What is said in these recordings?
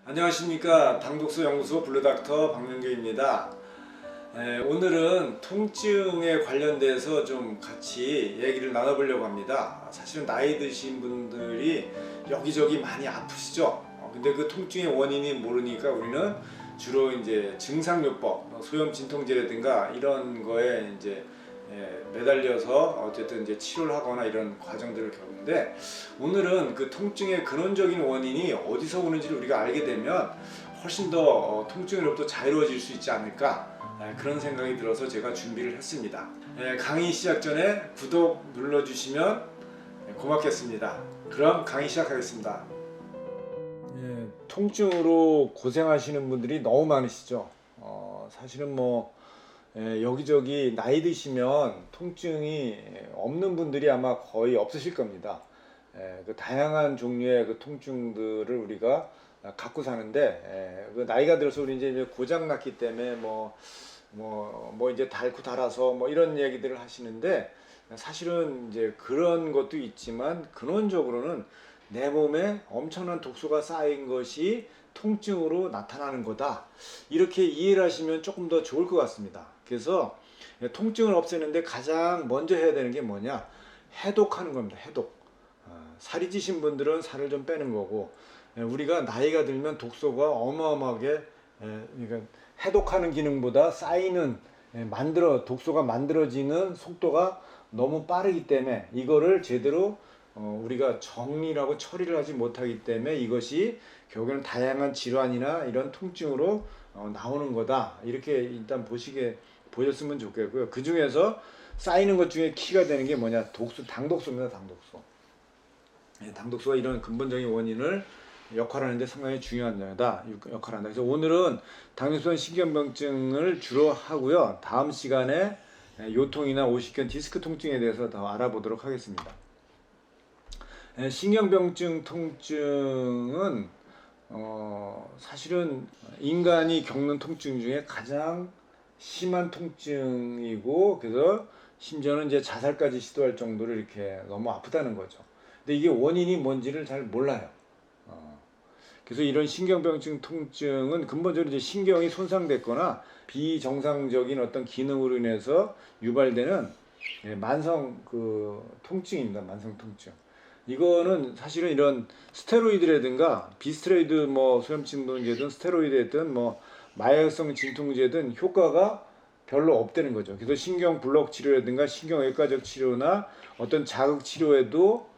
안녕하십니까. 당독소 연구소 블루닥터 박명규입니다. 오늘은 통증에 관련돼서 좀 같이 얘기를 나눠보려고 합니다. 사실은 나이 드신 분들이 여기저기 많이 아프시죠? 근데 그 통증의 원인이 모르니까 우리는 주로 이제 증상요법, 소염 진통제라든가 이런 거에 이제 매달려서 어쨌든 이제 치료를 하거나 이런 과정들을 겪는데, 오늘은 그 통증의 근원적인 원인이 어디서 오는지를 우리가 알게 되면 훨씬 더 통증으로부터 자유로워질 수 있지 않을까, 그런 생각이 들어서 제가 준비를 했습니다. 강의 시작 전에 구독 눌러주시면 고맙겠습니다. 그럼 강의 시작하겠습니다. 통증으로 고생하시는 분들이 너무 많으시죠. 사실은 여기저기 나이 드시면 통증이 없는 분들이 아마 거의 없으실 겁니다. 그 다양한 종류의 그 통증들을 우리가 갖고 사는데, 그 나이가 들어서 우리 이제 고장 났기 때문에 이제 닳고 닳아서 이런 얘기들을 하시는데, 사실은 이제 그런 것도 있지만 근원적으로는 내 몸에 엄청난 독소가 쌓인 것이 통증으로 나타나는 거다, 이렇게 이해를 하시면 조금 더 좋을 것 같습니다. 그래서 통증을 없애는데 가장 먼저 해야 되는 게 뭐냐, 해독하는 겁니다. 해독. 살이 찌신 분들은 살을 좀 빼는 거고, 우리가 나이가 들면 독소가 어마어마하게, 그러니까 해독하는 기능보다 쌓이는, 독소가 만들어지는 속도가 너무 빠르기 때문에 이거를 제대로 우리가 정리하고 처리를 하지 못하기 때문에 이것이 결국에는 다양한 질환이나 이런 통증으로 나오는 거다, 이렇게 일단 보셨으면 좋겠고요. 그 중에서 쌓이는 것 중에 키가 되는 게 뭐냐, 당독소입니다. 당독소. 당독소가 이런 근본적인 원인을 역할하는데 상당히 중요한 역할을 한다. 그래서 오늘은 당뇨성 신경병증을 주로 하고요. 다음 시간에 요통이나 오십견 디스크 통증에 대해서 더 알아보도록 하겠습니다. 신경병증 통증은 사실은 인간이 겪는 통증 중에 가장 심한 통증이고, 그래서 심지어는 이제 자살까지 시도할 정도로 이렇게 너무 아프다는 거죠. 근데 이게 원인이 뭔지를 잘 몰라요. 그래서 이런 신경병증 통증은 근본적으로 이제 신경이 손상됐거나 비정상적인 어떤 기능으로 인해서 유발되는 만성 통증입니다. 만성 통증. 이거는 사실은 이런 스테로이드라든가 비스테로이드, 소염 진통제든 스테로이드든 마약성 진통제든 효과가 별로 없다는 거죠. 그래서 신경 블록 치료라든가 신경외과적 치료나 어떤 자극 치료에도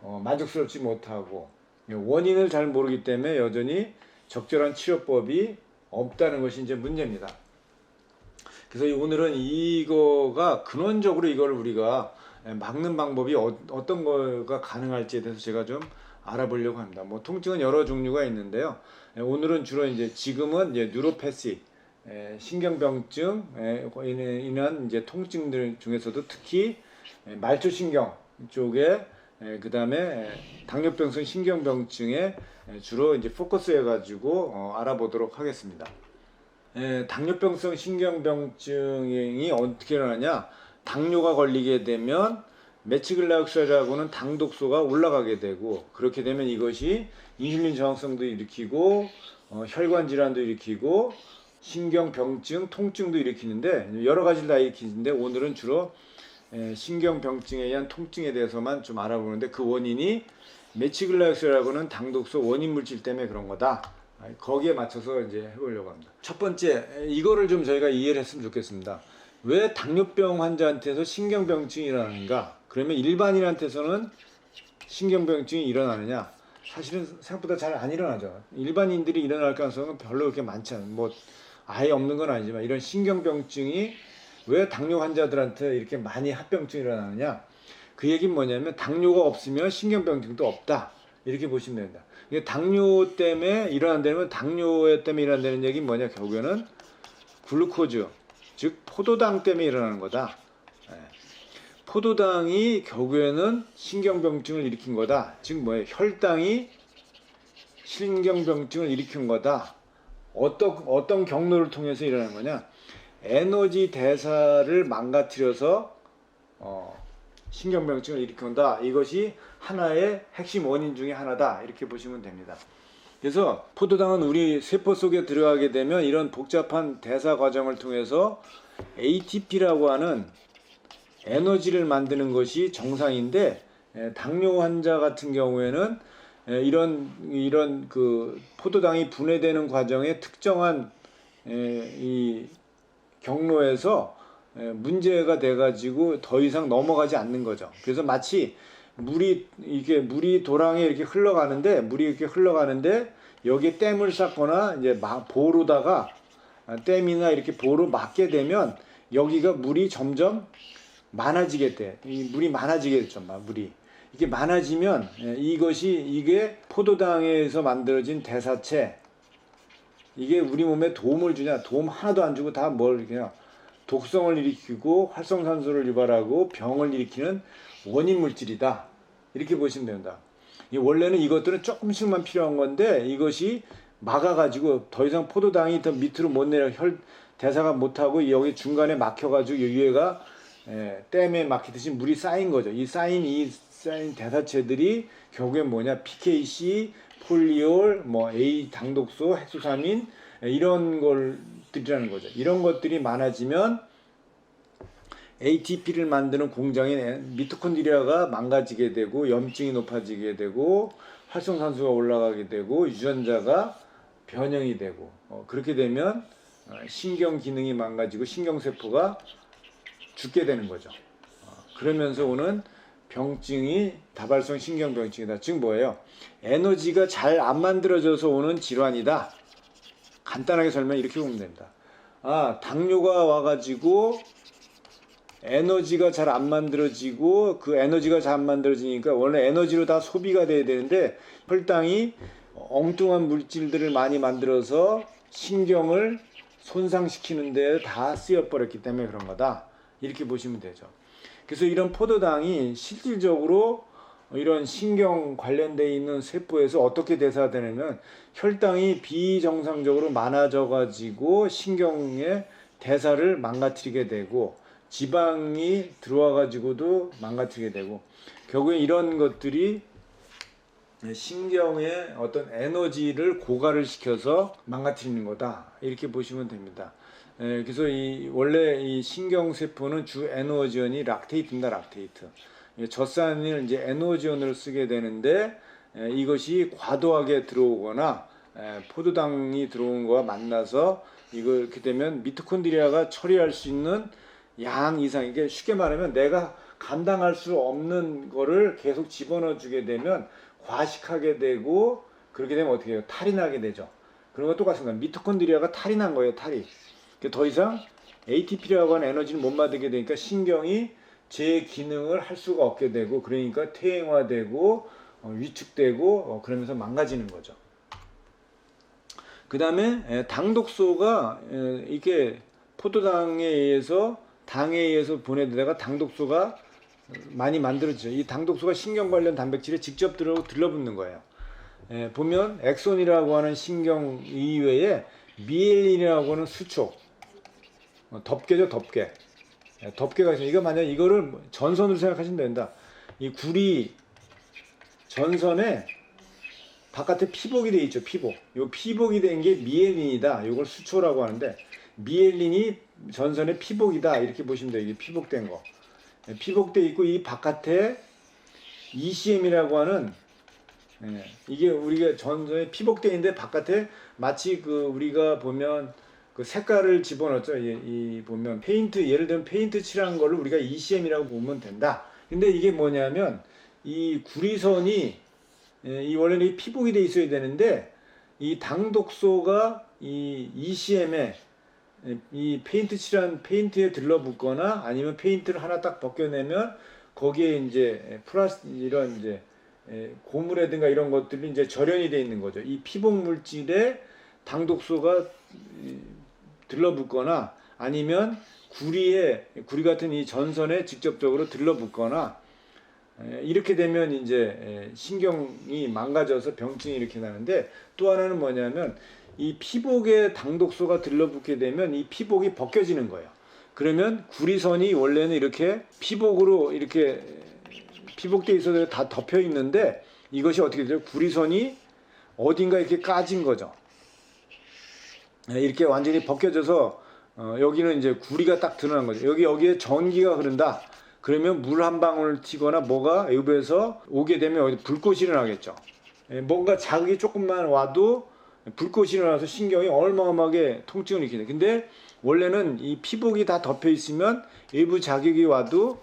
만족스럽지 못하고, 원인을 잘 모르기 때문에 여전히 적절한 치료법이 없다는 것이 이제 문제입니다. 그래서 오늘은 이거가 근원적으로 이걸 우리가 막는 방법이 어떤 거가 가능할지에 대해서 제가 좀 알아보려고 합니다. 통증은 여러 종류가 있는데요. 오늘은 주로 지금은 뉴로패시, 신경병증 인한 통증들 중에서도 특히 말초신경 쪽에, 그 다음에 당뇨병성 신경병증에 주로 포커스해 가지고 알아보도록 하겠습니다. 당뇨병성 신경병증이 어떻게 일어나냐, 당뇨가 걸리게 되면 메치글라옥사라고는 당독소가 올라가게 되고, 그렇게 되면 이것이 인슐린 저항성도 일으키고 혈관 질환도 일으키고 신경병증, 통증도 일으키는데 여러 가지를 다 일으키는데, 오늘은 주로 신경병증에 의한 통증에 대해서만 좀 알아보는데, 그 원인이 메치글라옥사라고는 당독소 원인 물질 때문에 그런 거다, 거기에 맞춰서 이제 해보려고 합니다. 첫 번째, 이거를 좀 저희가 이해를 했으면 좋겠습니다. 왜 당뇨병 환자한테서 신경병증이 일어나는가? 그러면 일반인한테서는 신경병증이 일어나느냐? 사실은 생각보다 잘 안 일어나죠. 일반인들이 일어날 가능성은 별로 그렇게 많지 않아요. 아예 없는 건 아니지만, 이런 신경병증이 왜 당뇨 환자들한테 이렇게 많이 합병증이 일어나느냐? 그 얘기는 뭐냐면, 당뇨가 없으면 신경병증도 없다, 이렇게 보시면 됩니다. 이게 당뇨 때문에 일어난다면, 당뇨 때문에 일어난다는 얘기는 뭐냐, 결국에는 글루코즈, 즉 포도당 때문에 일어나는 거다. 포도당이 결국에는 신경병증을 일으킨 거다. 즉 혈당이 신경병증을 일으킨 거다. 어떤 경로를 통해서 일어나는 거냐, 에너지 대사를 망가뜨려서 신경병증을 일으킨다. 이것이 하나의 핵심 원인 중에 하나다, 이렇게 보시면 됩니다. 그래서 포도당은 우리 세포 속에 들어가게 되면 이런 복잡한 대사 과정을 통해서 ATP라고 하는 에너지를 만드는 것이 정상인데, 당뇨 환자 같은 경우에는 이런 그 포도당이 분해되는 과정에 특정한 이 경로에서 문제가 돼가지고 더 이상 넘어가지 않는 거죠. 그래서 마치 물이 도랑에 이렇게 흘러가는데 여기에 댐을 쌓거나 이제 보로다가 댐이나 이렇게 보로 막게 되면 여기가 물이 점점 많아지게 돼. 이 물이 많아지게 됐죠. 물이 이게 많아지면 이게 포도당에서 만들어진 대사체, 이게 우리 몸에 도움을 주냐? 도움 하나도 안 주고 다 뭘 그냥 독성을 일으키고 활성산소를 유발하고 병을 일으키는 원인 물질이다. 이렇게 보시면 됩니다. 원래는 이것들은 조금씩만 필요한 건데 이것이 막아가지고 더 이상 포도당이 더 밑으로 못 내려 대사가 못하고 여기 중간에 막혀가지고 위에가 댐에 막히듯이 물이 쌓인 거죠. 이 쌓인 대사체들이 결국엔 뭐냐? PKC, 폴리올, A 당독소, 헥소사민 이런 것들이라는 거죠. 이런 것들이 많아지면 ATP를 만드는 공장인 미토콘드리아가 망가지게 되고 염증이 높아지게 되고 활성산소가 올라가게 되고 유전자가 변형이 되고 그렇게 되면 신경 기능이 망가지고 신경세포가 죽게 되는 거죠. 그러면서 오는 병증이 다발성 신경병증이다. 즉 뭐예요? 에너지가 잘 안 만들어져서 오는 질환이다. 간단하게 설명 이렇게 보면 됩니다. 당뇨가 와가지고 에너지가 잘 안 만들어지고 그 에너지가 잘 안 만들어지니까 원래 에너지로 다 소비가 돼야 되는데 혈당이 엉뚱한 물질들을 많이 만들어서 신경을 손상시키는 데 다 쓰여버렸기 때문에 그런 거다. 이렇게 보시면 되죠. 그래서 이런 포도당이 실질적으로 이런 신경 관련되어 있는 세포에서 어떻게 대사되냐면 혈당이 비정상적으로 많아져 가지고 신경의 대사를 망가뜨리게 되고 지방이 들어와 가지고도 망가뜨리게 되고 결국에 이런 것들이 신경의 어떤 에너지를 고갈을 시켜서 망가뜨리는 거다. 이렇게 보시면 됩니다. 그래서 원래 이 신경세포는 주 에너지원이 락테이트입니다. 락테이트. 젖산을 이제 에너지원으로 쓰게 되는데 이것이 과도하게 들어오거나 포도당이 들어온 거와 만나서 이렇게 되면 미토콘드리아가 처리할 수 있는 양 이상, 이게 쉽게 말하면 내가 감당할 수 없는 거를 계속 집어넣어 주게 되면 과식하게 되고 그렇게 되면 어떻게 해요? 탈이 나게 되죠. 그런 거 똑같습니다. 미토콘드리아가 탈이 난 거예요. 탈이. 더 이상 ATP라고 하는 에너지를 못 받게 되니까 신경이 제 기능을 할 수가 없게 되고 그러니까 퇴행화되고 위축되고 그러면서 망가지는 거죠. 그 다음에 당독소가 이게 포도당에 의해서 당에 의해서 보내다가 당독소가 많이 만들어지죠. 이 당독소가 신경 관련 단백질에 직접 들러붙는 거예요. 보면 엑손이라고 하는 신경 이외에 미엘린이라고 하는 수촉, 덮개죠, 덮개. 덮개가 있어요. 이거 만약 이거를 전선으로 생각하시면 된다. 이 구리 전선에 바깥에 피복이 돼 있죠. 피복. 요 피복이 된 게 미엘린이다. 요걸 수초라고 하는데 미엘린이 전선의 피복이다. 이렇게 보시면 돼요. 이게 피복된 거. 피복돼 있고 이 바깥에 ECM이라고 하는 이게 우리가 전선에 피복돼 있는데 바깥에 마치 우리가 보면 그 색깔을 집어넣었죠. 이 보면 페인트, 예를 들면 페인트 칠한 거를 우리가 ECM이라고 보면 된다. 근데 이게 뭐냐면 이 구리선이 이 원래는 이 피복이 돼 있어야 되는데 이 당독소가 이 ECM에 이 페인트 칠한 페인트에 들러붙거나 아니면 페인트를 하나 딱 벗겨내면 거기에 이제 이런 이제 고무라든가 이런 것들이 이제 절연이 돼 있는 거죠. 이 피복 물질에 당독소가 들러붙거나 아니면 구리 같은 이 전선에 직접적으로 들러붙거나 이렇게 되면 이제 신경이 망가져서 병증이 이렇게 나는데 또 하나는 뭐냐면 이 피복에 당독소가 들러붙게 되면 이 피복이 벗겨지는 거예요. 그러면 구리선이 원래는 이렇게 피복으로 이렇게 피복돼 있어서 다 덮여 있는데 이것이 어떻게 돼요? 구리선이 어딘가 이렇게 까진 거죠. 이렇게 완전히 벗겨져서 여기는 이제 구리가 딱 드러난 거죠. 여기에 전기가 흐른다. 그러면 물 한 방울 튀거나 뭐가 외부에서 오게 되면 어디 불꽃이 일어나겠죠. 뭔가 자극이 조금만 와도 불꽃이 일어나서 신경이 어마어마하게 통증을 일으키네. 근데 원래는 이 피복이 다 덮여 있으면 일부 자극이 와도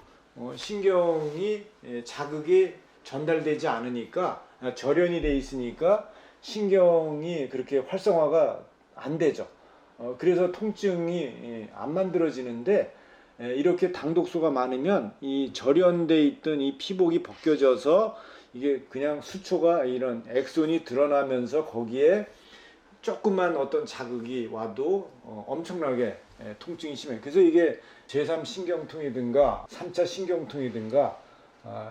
신경이 자극이 전달되지 않으니까 절연이 돼 있으니까 신경이 그렇게 활성화가 안 되죠. 그래서 통증이 안 만들어지는데 이렇게 당독소가 많으면 이 절연돼 있던 이 피복이 벗겨져서 이게 그냥 수초가 이런 액손이 드러나면서 거기에 조금만 어떤 자극이 와도 엄청나게 통증이 심해요. 그래서 이게 제3신경통이든가 3차 신경통이든가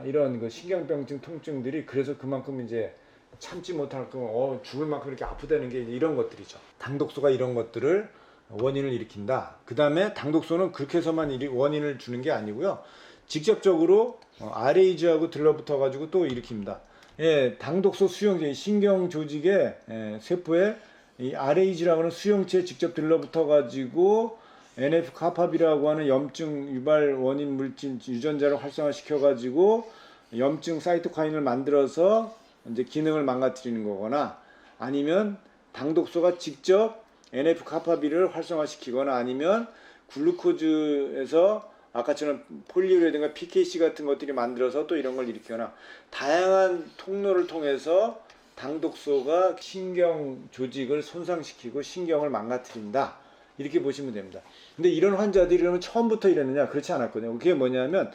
이런 그 신경병증 통증들이 그래서 그만큼 이제 참지 못할 거 죽을 만큼 이렇게 아프다는 게 이런 것들이죠. 당독소가 이런 것들을 원인을 일으킨다. 그 다음에 당독소는 그렇게 해서만 원인을 주는 게 아니고요. 직접적으로 RAG하고 들러붙어 가지고 또 일으킵니다. 예, 당독소 수용체, 신경 조직의 세포에 이 RAG라고 하는 수용체에 직접 들러붙어 가지고 NF-kappaB라고 하는 염증 유발 원인 물질 유전자를 활성화시켜 가지고 염증 사이토카인을 만들어서 이제 기능을 망가뜨리는 거거나 아니면 당독소가 직접 NF-kappaB를 활성화시키거나 아니면 글루코즈에서 아까처럼 폴리우레든가 PKC 같은 것들이 만들어서 또 이런 걸 일으키거나 다양한 통로를 통해서 당독소가 신경 조직을 손상시키고 신경을 망가뜨린다. 이렇게 보시면 됩니다. 근데 이런 환자들이 그러면 처음부터 이랬느냐? 그렇지 않았거든요. 그게 뭐냐면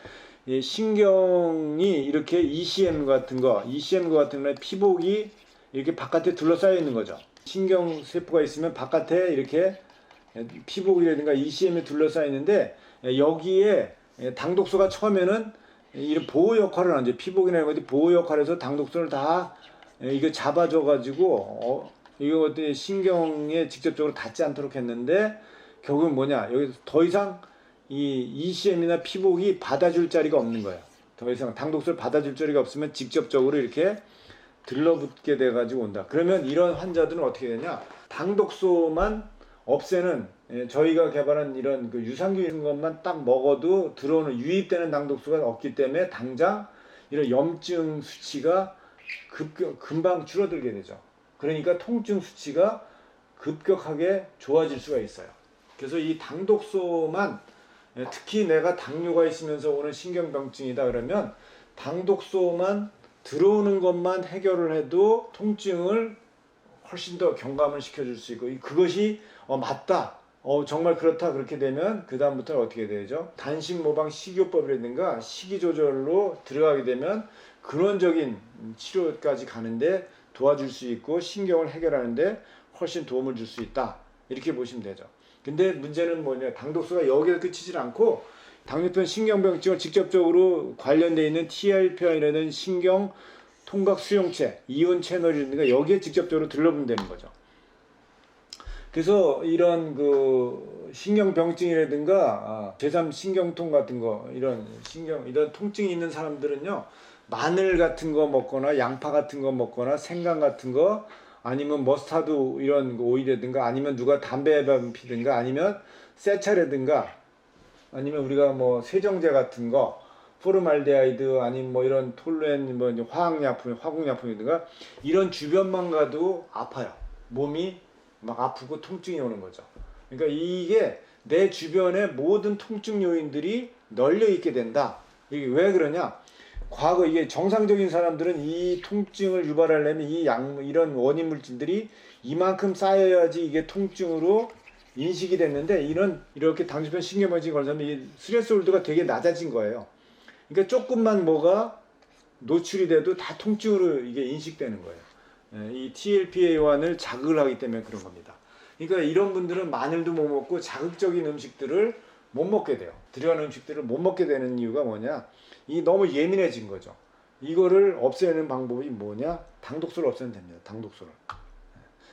신경이 이렇게 ECM 같은 거 피복이 이렇게 바깥에 둘러싸여 있는 거죠. 신경 세포가 있으면 바깥에 이렇게 피복이라든가 ECM에 둘러싸여 있는데 여기에 당독소가 처음에는 이런 보호 역할을 하죠. 피복이나 이런 것들이 보호 역할에서 당독소를 다 이거 잡아줘 가지고 이거 신경에 직접적으로 닿지 않도록 했는데 결국은 뭐냐, 여기서 더 이상 이 ECM이나 피복이 받아줄 자리가 없는 거예요. 더 이상 당독소를 받아줄 자리가 없으면 직접적으로 이렇게 들러붙게 돼 가지고 온다. 그러면 이런 환자들은 어떻게 되냐, 당독소만 없애는 저희가 개발한 이런 그 유산균 이런 것만 딱 먹어도 들어오는 유입되는 당독소가 없기 때문에 당장 이런 염증 수치가 금방 줄어들게 되죠. 그러니까 통증 수치가 급격하게 좋아질 수가 있어요. 그래서 이 당독소만, 특히 내가 당뇨가 있으면서 오는 신경병증이다 그러면 당독소만 들어오는 것만 해결을 해도 통증을 훨씬 더 경감을 시켜줄 수 있고, 그것이 맞다, 정말 그렇다, 그렇게 되면 그 다음부터는 어떻게 되죠? 단식 모방 식이요법이라든가 식이조절로 들어가게 되면 근원적인 치료까지 가는데 도와줄 수 있고 신경을 해결하는데 훨씬 도움을 줄 수 있다, 이렇게 보시면 되죠. 근데 문제는 뭐냐, 당독소가 여기에 그치질 않고 당뇨병 신경병증을 직접적으로 관련되어 있는 TRPI라는 신경 통각 수용체, 이온 채널이라든가 여기에 직접적으로 들러붙면 되는 거죠. 그래서 이런 그 신경병증이라든가 제3신경통 같은 거, 이런 통증이 있는 사람들은요, 마늘 같은 거 먹거나 양파 같은 거 먹거나 생강 같은 거, 아니면 머스타드 이런 오일이라든가, 아니면 누가 담배 피든가, 아니면 세차라든가, 아니면 우리가 뭐 세정제 같은 거, 포르말데하이드, 아니면 뭐 이런 톨루엔, 뭐 화공약품이든가 이런 주변만 가도 아파요. 몸이 막 아프고 통증이 오는 거죠. 그러니까 이게 내 주변에 모든 통증 요인들이 널려 있게 된다. 이게 왜 그러냐? 과거 이게 정상적인 사람들은 이 통증을 유발하려면 이런 원인 물질들이 이만큼 쌓여야지 이게 통증으로 인식이 됐는데, 이렇게 당뇨병 신경병증이 걸리면 이 스트레스홀드가 되게 낮아진 거예요. 그러니까 조금만 뭐가 노출이 돼도 다 통증으로 이게 인식되는 거예요. 이 TLPA1을 자극을 하기 때문에 그런 겁니다. 그러니까 이런 분들은 마늘도 못 먹고 자극적인 음식들을 못 먹게 돼요. 들어가는 음식들을 못 먹게 되는 이유가 뭐냐? 이 너무 예민해진 거죠. 이거를 없애는 방법이 뭐냐? 당독소를 없애면 됩니다. 당독소를.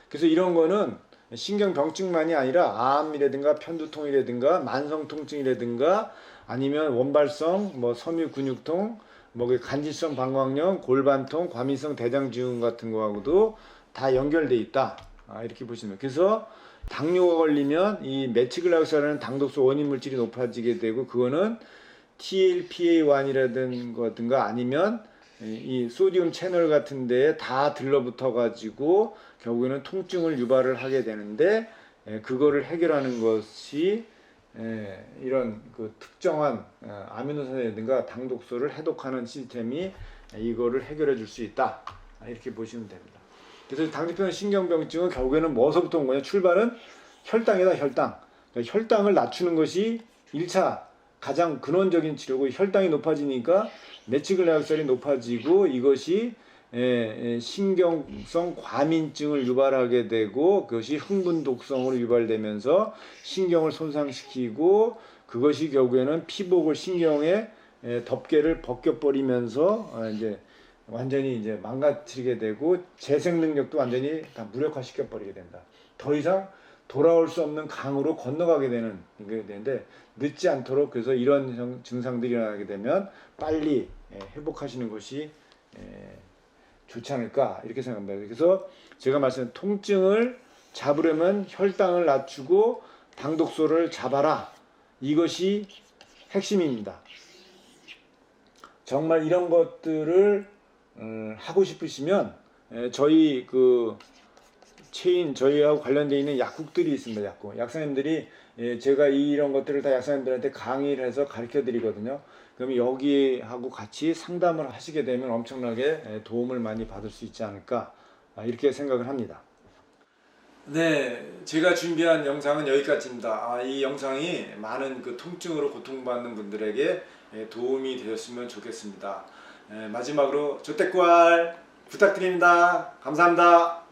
그래서 이런 거는 신경병증만이 아니라 암이라든가 편두통이라든가 만성통증이라든가 아니면 원발성 뭐 섬유근육통, 뭐 간질성 방광염, 골반통, 과민성 대장증후군 같은 거하고도 다 연결돼 있다. 이렇게 보시면 그래서 당뇨가 걸리면 이 메치글락사라는 당독소 원인 물질이 높아지게 되고 그거는 TLPA1이라든가 아니면 이 소디움 채널 같은 데에 다 들러붙어 가지고 결국에는 통증을 유발을 하게 되는데 그거를 해결하는 것이 이런 그 특정한 아미노산이라든가 당독소를 해독하는 시스템이 이거를 해결해 줄 수 있다. 이렇게 보시면 됩니다. 그래서 당뇨병 신경병증은 결국에는 뭐서부터 온 거냐? 출발은 혈당이다, 혈당. 그러니까 혈당을 낮추는 것이 1차 가장 근원적인 치료고 혈당이 높아지니까 메치글라약살이 높아지고 이것이 신경성 과민증을 유발하게 되고 그것이 흥분 독성으로 유발되면서 신경을 손상시키고 그것이 결국에는 피복을 신경의 덮개를 벗겨버리면서 이제 완전히 이제 망가뜨리게 되고 재생 능력도 완전히 다 무력화시켜 버리게 된다. 더 이상 돌아올 수 없는 강으로 건너가게 되는 게 되는데 늦지 않도록 그래서 이런 증상들이 일어나게 되면 빨리 회복하시는 것이 좋지 않을까 이렇게 생각합니다. 그래서 제가 말씀드린 통증을 잡으려면 혈당을 낮추고 당독소를 잡아라. 이것이 핵심입니다. 정말 이런 것들을 하고 싶으시면 저희 그 체인 저희하고 관련되어 있는 약국들이 있습니다. 약사님들이 제가 이런 것들을 다 약사님들한테 강의를 해서 가르쳐 드리거든요. 그러면 여기하고 같이 상담을 하시게 되면 엄청나게 도움을 많이 받을 수 있지 않을까 이렇게 생각을 합니다. 네, 제가 준비한 영상은 여기까지입니다. 이 영상이 많은 그 통증으로 고통받는 분들에게 도움이 되었으면 좋겠습니다. 마지막으로 조태꾸알 부탁드립니다. 감사합니다.